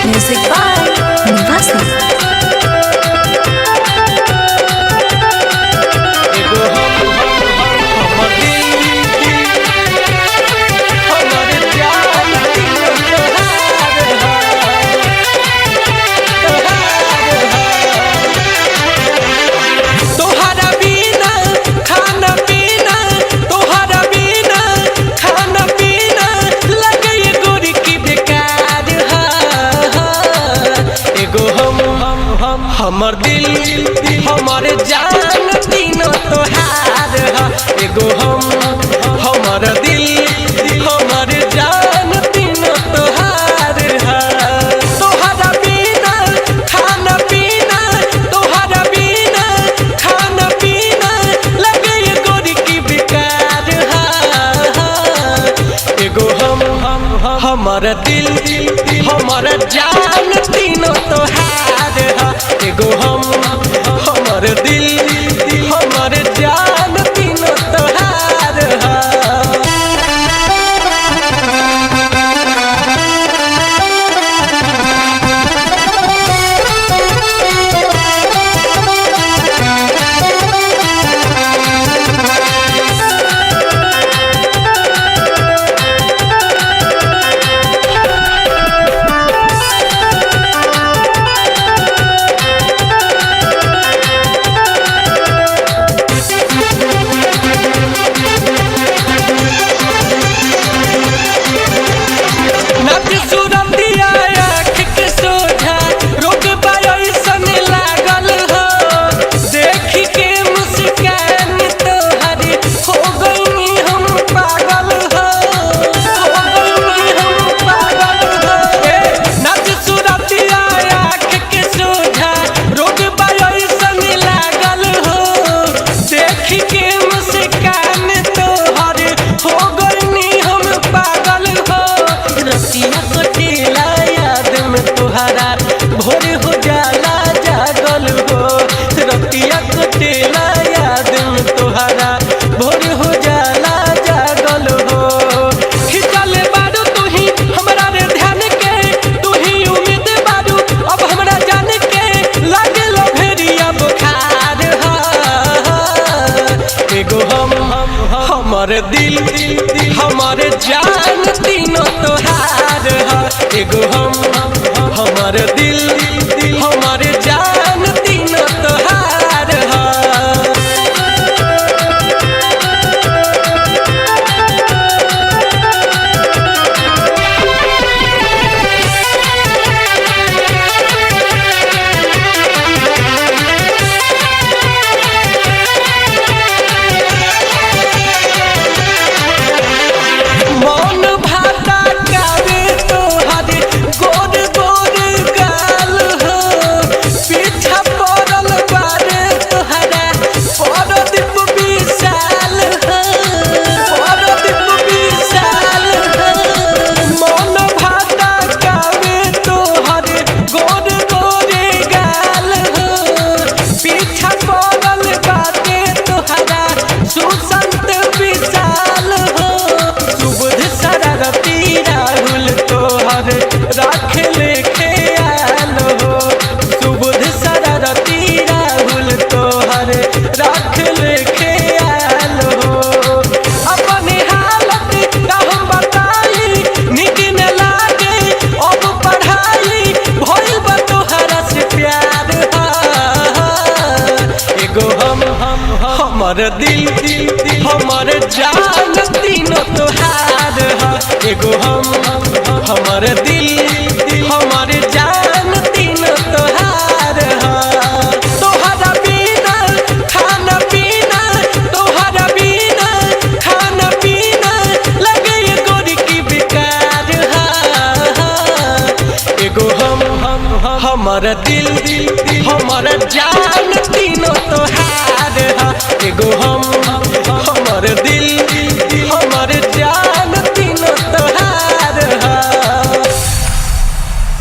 Music by Nivasi. हमर दिल हमर जान तीनों तोहार हा। एगो हमर दिल हमर जान तीनों तोहार हा। तोहरा बिना खाना पीना, तोहरा बिना खाना पीना लगे गोरी की बेकार हा। एगो हमर दिल हमर जान तीनों तोहार हा। एगो हमर दिल हमर जान तीनों तोहार हा। भोर हो जाला जागल हो रतिया कटेला याद में तोहरा। भोर हो जाला जागल हो खिंचल बारू तू ही हमरा रे ध्यान के, तू ही उम्मीद बारू अब हमरा जान के। लागे लो भेड़िया बुखार हा। एगो हमर दिल हमर जान तीनों तोहार हा। एगो हमर दिल हमर जान तीनों तोहार हा। मन भाता कावे तोहर गोर गोर गाल हो। पीछा पड़ल बारे तोहरा परदीप विशाल हो, परदीप विशाल हो। मन भाता कावे तोहर गोर गोर गाल हो। पीछा पड़ल बारे तोहरा सुशांत विशाल हो। सुबुध शरारती राहुल तोहर राख लेके आल हो। सुबुध शरारती राहुल तोहर राख लेके आल हो। अपने हालत का हम बताई निक न लागे अब पढ़ाई भइल बा तोहरा से प्यार हा। एगो हमर दिल हमर जान तीनों तोहार हा। एगो हमर दिल हमर जान तीनों तोहार हा। तोहरा बिना खाना पीना, तोहरा बिना खाना पीना लगे गोरी की बेकार हा। एगो हमर दिल हमर जान तीनों तोहार हा। एगो हमर दिल